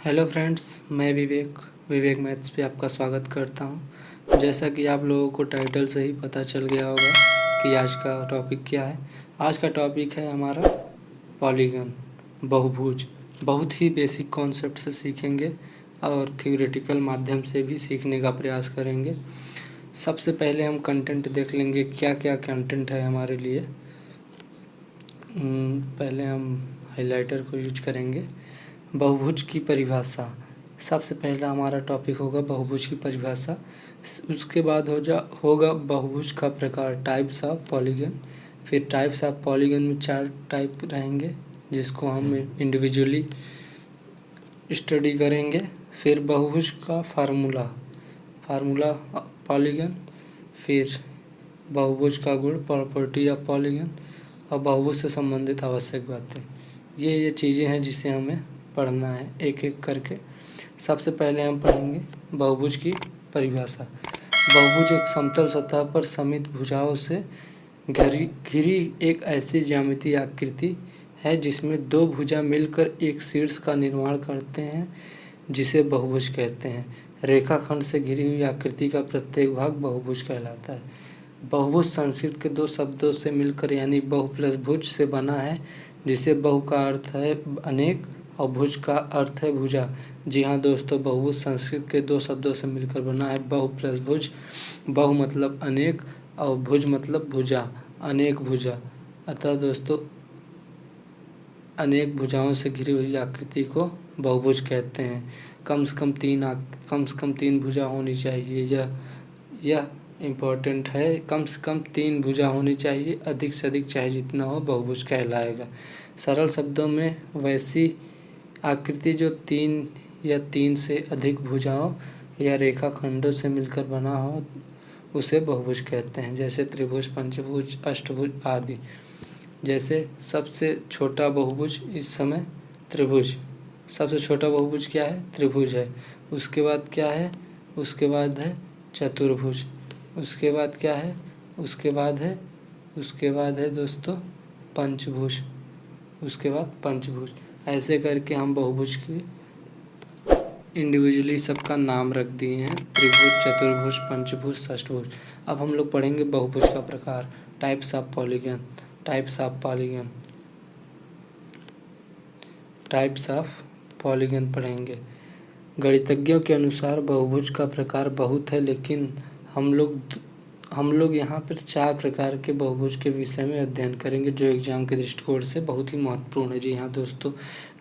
Hello friends, मैं विवेक maths पे आपका स्वागत करता हूँ। जैसा कि आप लोगों को टाइटल से ही पता चल गया होगा कि आज का टॉपिक क्या है। आज का टॉपिक है हमारा पॉलीगन, बहुभुज। बहुत ही बेसिक कॉन्सेप्ट से सीखेंगे और थ्योरेटिकल माध्यम से भी सीखने का प्रयास करेंगे। सबसे पहले हम कंटेंट देख लेंगे, क्या क्या कंटेंट है हमारे लिए। पहले हम हाइलाइटर को यूज करेंगे। बहुभुज की परिभाषा, सबसे पहला हमारा टॉपिक होगा बहुभुज की परिभाषा। उसके बाद होगा बहुभुज का प्रकार, टाइप्स ऑफ पॉलीगन। फिर टाइप्स ऑफ पॉलीगन में 4 टाइप रहेंगे जिसको हम इंडिविजुअली स्टडी करेंगे। फिर बहुभुज का फार्मूला पॉलीगन। फिर बहुभुज का गुण, प्रॉपर्टी ऑफ पॉलीगन, और बहुभुज से संबंधित आवश्यक बातें। ये चीज़ें हैं जिसे हमें पढ़ना है एक एक करके। सबसे पहले हम पढ़ेंगे बहुभुज की परिभाषा। बहुभुज एक समतल सतह पर समित भुजाओं से घिरी एक ऐसी ज्यामितीय आकृति है जिसमें 2 भुजा मिलकर एक शीर्ष का निर्माण करते हैं, जिसे बहुभुज कहते हैं। रेखाखंड से घिरी हुई आकृति का प्रत्येक भाग बहुभुज कहलाता है। बहुभुज संस्कृत के 2 शब्दों से मिलकर यानी बहु प्लस भुज से बना है, जिसे बहु का अर्थ है अनेक और भुज का अर्थ है भुजा। जी हाँ दोस्तों, बहुभुज संस्कृत के 2 शब्दों से मिलकर बना है, बहु प्लस भुज। बहु मतलब अनेक और भुज मतलब भुजा, अनेक भुजा। अतः दोस्तों, अनेक भुजाओं से घिरी हुई आकृति को बहुभुज कहते हैं। कम से कम 3 भुजा होनी चाहिए, यह इम्पोर्टेंट है। कम से कम 3 भुजा होनी चाहिए, अधिक से अधिक चाहे जितना हो बहुभुज कहलाएगा। सरल शब्दों में वैसी आकृति जो 3 या 3 से अधिक भुजाओं या रेखाखंडों से मिलकर बना हो उसे बहुभुज कहते हैं, जैसे त्रिभुज, पंचभुज, अष्टभुज आदि। जैसे सबसे छोटा बहुभुज इस समय त्रिभुज। सबसे छोटा बहुभुज क्या है? त्रिभुज है। उसके बाद क्या है? उसके बाद है चतुर्भुज। उसके बाद क्या है? उसके बाद है दोस्तों पंचभुज। उसके बाद पंचभुज। ऐसे करके हम बहुभुज की इंडिविजुअली सबका नाम रख दिए हैं, त्रिभुज, चतुर्भुज, पंचभुज, षष्ठभुज। अब हम लोग पढ़ेंगे बहुभुज का प्रकार, types of polygon. Types of polygon पढ़ेंगे। गणितज्ञों के अनुसार बहुभुज का प्रकार बहुत है, लेकिन हम लोग यहाँ पर 4 प्रकार के बहुभुज के विषय में अध्ययन करेंगे, जो एग्जाम के दृष्टिकोण से बहुत ही महत्वपूर्ण है। जी हाँ दोस्तों,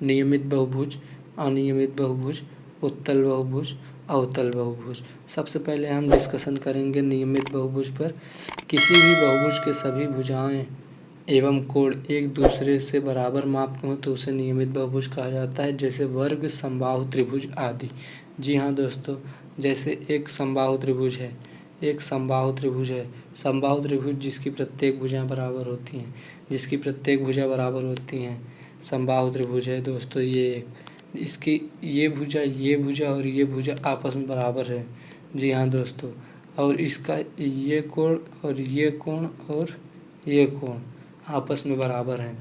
नियमित बहुभुज, अनियमित बहुभुज, उत्तल बहुभुज, अवतल बहुभुज। सबसे पहले हम डिस्कशन करेंगे नियमित बहुभुज पर। किसी भी बहुभुज के सभी भुजाएं एवं कोण एक दूसरे से बराबर माप के हो तो उसे नियमित बहुभुज कहा जाता है, जैसे वर्ग, समबाहु त्रिभुज आदि। जी हाँ दोस्तों, जैसे एक समबाहु त्रिभुज है, समबाहु त्रिभुज जिसकी प्रत्येक भुजा बराबर होती हैं, समबाहु त्रिभुज है दोस्तों। इसकी ये भुजा और ये भुजा आपस में बराबर है। जी हाँ दोस्तों, और इसका ये कोण और ये कोण आपस में बराबर हैं।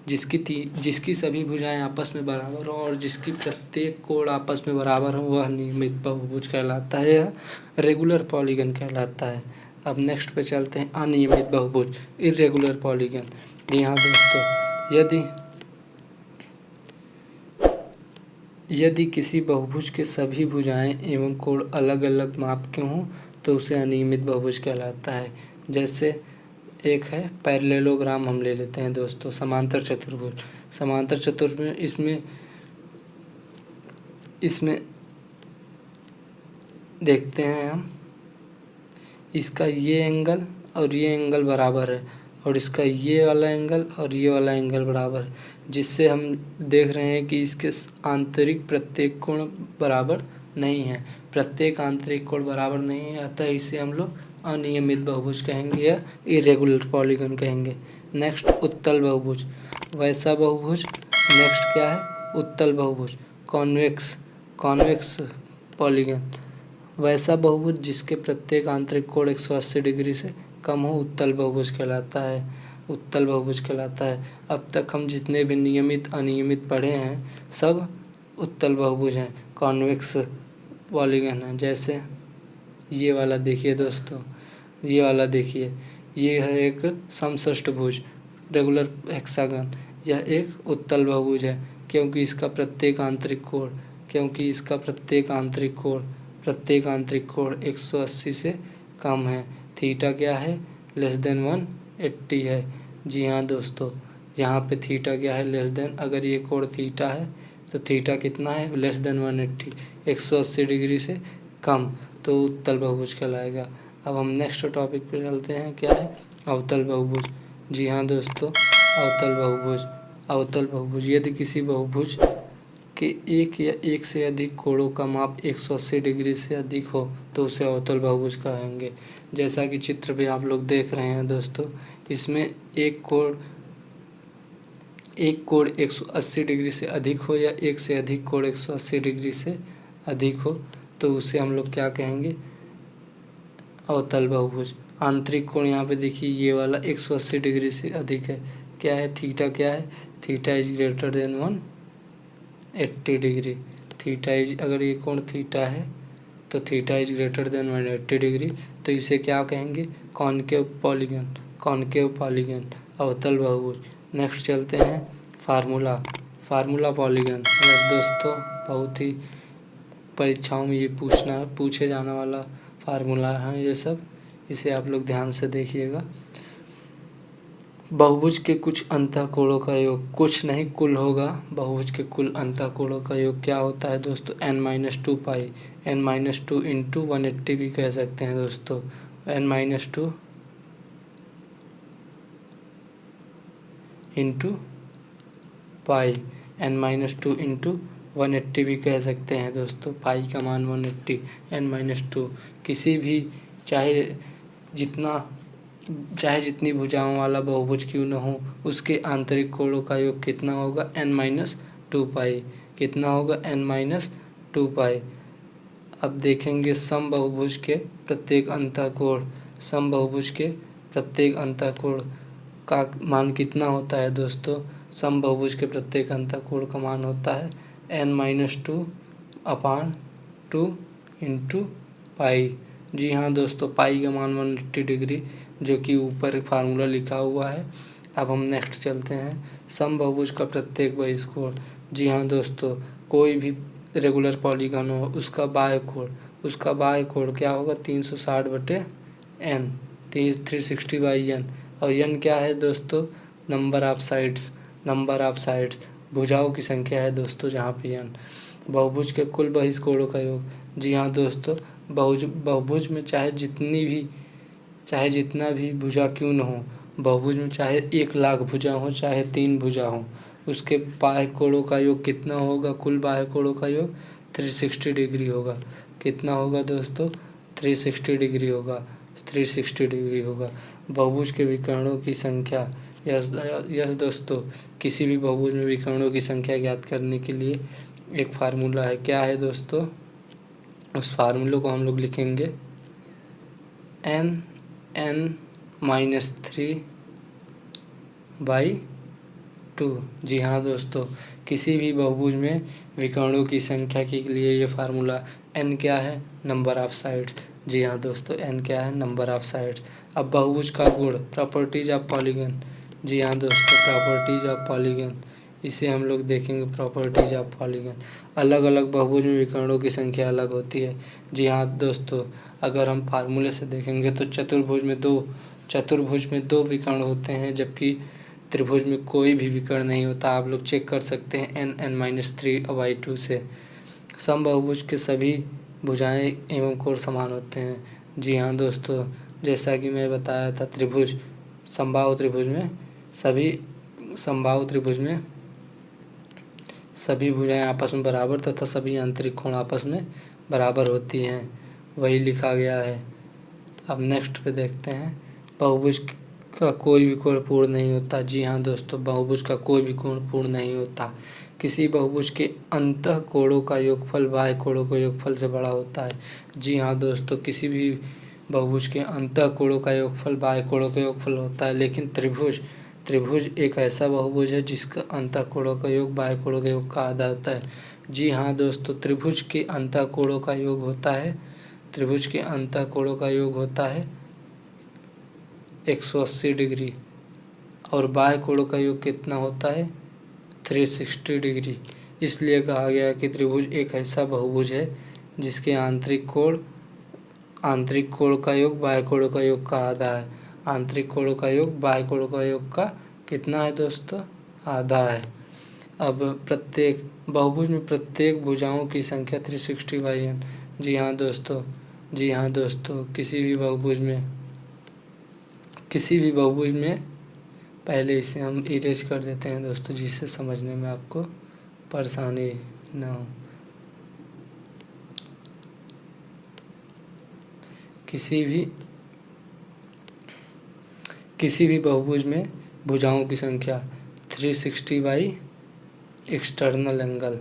जिसकी सभी भुजाएं आपस में बराबर हों और जिसकी प्रत्येक कोण आपस में बराबर हो वह नियमित बहुभुज कहलाता है, या रेगुलर पॉलीगन कहलाता है। अब नेक्स्ट पे चलते हैं, अनियमित बहुभुज, इर्रेगुलर पॉलीगन। जी हाँ दोस्तों, यदि किसी बहुभुज के सभी भुजाएं एवं कोण अलग अलग माप के हों तो उसे अनियमित बहुभुज कहलाता है। जैसे एक है पैरेललोग्राम, हम ले लेते हैं दोस्तों, समांतर चतुर्भुज। इसमें देखते हैं हम, इसका ये एंगल और ये एंगल बराबर है, और इसका ये वाला एंगल और ये वाला एंगल बराबर है, जिससे हम देख रहे हैं कि इसके आंतरिक प्रत्येक कोण बराबर नहीं है। अतः इसे हम लोग अनियमित बहुभुज कहेंगे या इरेगुलर पॉलीगन कहेंगे। नेक्स्ट, उत्तल बहुभुज, वैसा बहुभुज। नेक्स्ट क्या है? उत्तल बहुभुज, कॉन्वेक्स पॉलीगन। वैसा बहुभुज जिसके प्रत्येक आंतरिक कोण 180 डिग्री से कम हो उत्तल बहुभुज कहलाता है। अब तक हम जितने भी नियमित अनियमित पढ़े हैं सब उत्तल बहुभुज हैं, कॉन्वेक्स पॉलीगन है। जैसे ये वाला देखिए दोस्तों, ये वाला देखिए, ये है एक समषष्ठभुज रेगुलर हेक्सागन। यह एक उत्तल बहुभुज है क्योंकि इसका प्रत्येक आंतरिक कोण 180 से कम है। थीटा क्या है, लेस देन 180 है। जी हाँ दोस्तों, यहाँ पे थीटा क्या है, लेस देन, अगर ये कोण थीटा है तो थीटा कितना है, लेस देन 180, 180 डिग्री से कम, तो उत्तल बहुभुज कहलाएगा। अब हम नेक्स्ट टॉपिक पे चलते हैं, क्या है, अवतल बहुभुज। जी हाँ दोस्तों, अवतल बहुभुज यदि किसी बहुभुज के एक या एक से अधिक कोणों का माप 180 डिग्री से अधिक हो तो उसे अवतल बहुभुज कहेंगे। जैसा कि चित्र पे आप लोग देख रहे हैं दोस्तों, इसमें एक कोण 180 डिग्री से अधिक हो या एक से अधिक कोण 180 डिग्री से अधिक हो तो उसे हम लोग क्या कहेंगे, अवतल बहुभुज। आंतरिक कोण यहाँ पे देखिए, ये वाला 180 डिग्री से अधिक है, क्या है, थीटा क्या है, theta is greater than 180 degree. Theta is, अगर ये कोण थीटा है तो theta is greater than 180 degree, तो इसे क्या कहेंगे, कॉनकेव पॉलीगन, अवतल बहुभुज। नेक्स्ट चलते हैं फार्मूला पॉलीगन। यस दोस्तों, बहुत ही परीक्षाओं में ये पूछे जाने वाला फार्मूला है ये सब, इसे आप लोग ध्यान से देखिएगा। बहुभुज के कुछ अंतःकोणों का योग, कुछ नहीं कुल होगा, बहुभुज के कुल अंतःकोणों का योग क्या होता है दोस्तों, n-2 पाई, n-2 इंटू 180 भी कह सकते हैं दोस्तों, n-2 into pi, n-2 into 180 भी कह सकते हैं दोस्तों, पाई का मान 180, n-2 किसी भी चाहे जितनी भुजाओं वाला बहुभुज क्यों न हो, उसके आंतरिक कोणों का योग कितना होगा, n-2 पाई, कितना होगा, n-2 पाई। अब देखेंगे समबाहुभुज के प्रत्येक अंतःकोण का मान कितना होता है दोस्तों। समबाहुभुज के प्रत्येक अंतःकोण का मान होता है n-2/2 इंटू पाई। जी हाँ दोस्तों, पाई का मान 180 डिग्री, जो कि ऊपर फार्मूला लिखा हुआ है। अब हम नेक्स्ट चलते हैं, समबाहुभुज का प्रत्येक बहिष्कोण। जी हाँ दोस्तों, कोई भी रेगुलर पॉलीगन हो, उसका बाह्य कोण क्या होगा, 360/n, 360/n, और n क्या है दोस्तों, नंबर ऑफ साइड्स, भुजाओं की संख्या है दोस्तों जहाँ पे n। बहुभुज के कुल बहिष्कोणों का योग। जी हाँ दोस्तों, बहुभुज में चाहे जितना भी भुजा क्यों न हो, बहुभुज में चाहे 1,00,000 भुजा हो, चाहे 3 भुजा हो, उसके बाह्य कोणों का योग कितना होगा, कुल बाह्य कोणों का योग 360 डिग्री होगा। कितना होगा दोस्तों, 360 डिग्री होगा। बहुभुज के विकर्णों की संख्या, यस दोस्तों, किसी भी बहुभुज में विकर्णों की संख्या ज्ञात करने के लिए एक फार्मूला है, क्या है दोस्तों, उस फार्मूले को हम लोग लिखेंगे n-3/2। जी हाँ दोस्तों, किसी भी बहुभुज में विकर्णों की संख्या के लिए ये फार्मूला, n क्या है, नंबर ऑफ साइड्स। जी हाँ दोस्तों, n क्या है, नंबर ऑफ साइड्स। अब बहुभुज का गुण, प्रॉपर्टीज ऑफ पॉलीगन। जी हाँ दोस्तों, प्रॉपर्टीज ऑफ पॉलीगन, इसे हम लोग देखेंगे, प्रॉपर्टीज ऑफ पॉलीगन। अलग अलग बहुभुज में विकर्णों की संख्या अलग होती है। जी हाँ दोस्तों, अगर हम फार्मूले से देखेंगे तो चतुर्भुज में दो विकर्ण होते हैं, जबकि त्रिभुज में कोई भी विकर्ण नहीं होता। आप लोग चेक कर सकते हैं n-3/2 से। समबाहुभुज के सभी भुजाएं एवं कोण समान होते हैं। जी हाँ दोस्तों, जैसा कि मैं बताया था, समबाहु त्रिभुज में सभी भुजाएं आपस में बराबर तथा सभी आंतरिक कोण आपस में बराबर होती हैं, वही लिखा गया है। अब नेक्स्ट पे देखते हैं, बहुभुज का कोई भी कोण पूर्ण नहीं होता। जी हाँ दोस्तों, बहुभुज का कोई भी कोण पूर्ण नहीं होता। किसी बहुभुज के अंतः कोणों का योगफल बाह्य कोणों के योगफल से बड़ा होता है। जी हाँ दोस्तों, किसी भी बहुभुज के अंतः कोणों का योगफल बाह्य कोणों का योगफल होता है, लेकिन त्रिभुज एक ऐसा बहुभुज है जिसका अंतः कोणों का योग बाह्य कोणों के योग का आधा होता है। जी हाँ दोस्तों, त्रिभुज के अंतःकोणों का योग होता है 180 डिग्री और बाह्य कोणों का योग कितना होता है 360 डिग्री। इसलिए कहा गया कि त्रिभुज एक ऐसा बहुभुज है जिसके आंतरिक कोण का योग बाह्य कोणों का योग का आधा है। आंतरिक कोणों का योग बाह्य कोणों का योग का कितना है दोस्तों, आधा है। अब प्रत्येक बहुभुज में प्रत्येक भुजाओं की संख्या 360/n। जी हाँ दोस्तों, किसी भी बहुभुज में पहले इसे हम इरेज कर देते हैं दोस्तों, जिससे समझने में आपको परेशानी न हो। किसी भी बहुभुज में भुजाओं की संख्या 360 बाई एक्सटर्नल एंगल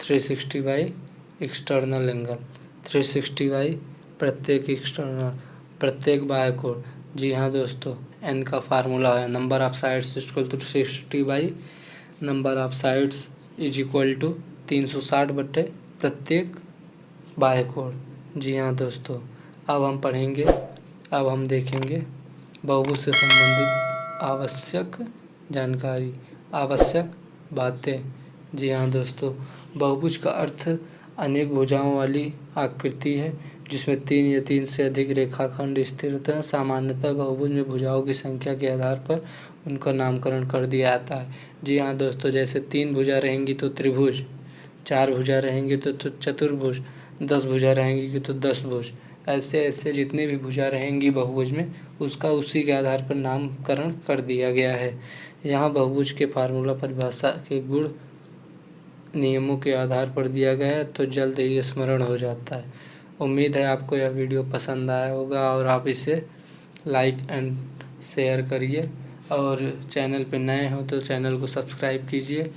360 बाई प्रत्येक बाह्य कोण। जी हाँ दोस्तों, n का फार्मूला है number of sides equal to 360 by number of sides is equal to 360 बटे प्रत्येक बाह्य कोण। जी हाँ दोस्तों, अब हम देखेंगे बहुभुज से संबंधित आवश्यक बातें। जी हाँ दोस्तों, बहुभुज का अर्थ अनेक भुजाओं वाली आकृति है जिसमें 3 या 3 से अधिक रेखाखंड स्थिर होते हैं। सामान्यतः बहुभुज में भुजाओं की संख्या के आधार पर उनका नामकरण कर दिया जाता है। जी हाँ दोस्तों, जैसे 3 भुजा रहेंगी तो त्रिभुज, 4 भुजा रहेंगी तो चतुर्भुज, 10 भुजा रहेंगी तो 10 भुज। ऐसे जितने भी भुजा रहेंगी बहुभुज में उसका उसी के आधार पर नामकरण कर दिया गया है। यहाँ बहुभुज के फार्मूला परिभाषा के गुण नियमों के आधार पर दिया गया है, तो जल्द ही स्मरण हो जाता है। उम्मीद है आपको यह वीडियो पसंद आया होगा और आप इसे लाइक एंड शेयर करिए, और चैनल पे नए हो तो चैनल को सब्सक्राइब कीजिए।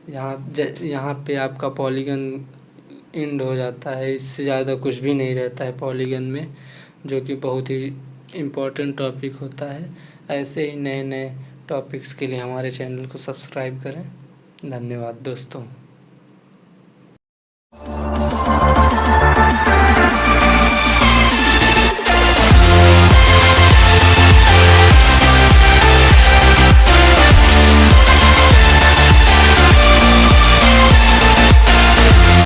यहाँ पे आपका पॉलीगन एंड हो जाता है, इससे ज़्यादा कुछ भी नहीं रहता है पॉलीगन में, जो कि बहुत ही इम्पोर्टेंट टॉपिक होता है। ऐसे ही नए टॉपिक्स के लिए हमारे चैनल को सब्सक्राइब करें। धन्यवाद दोस्तों।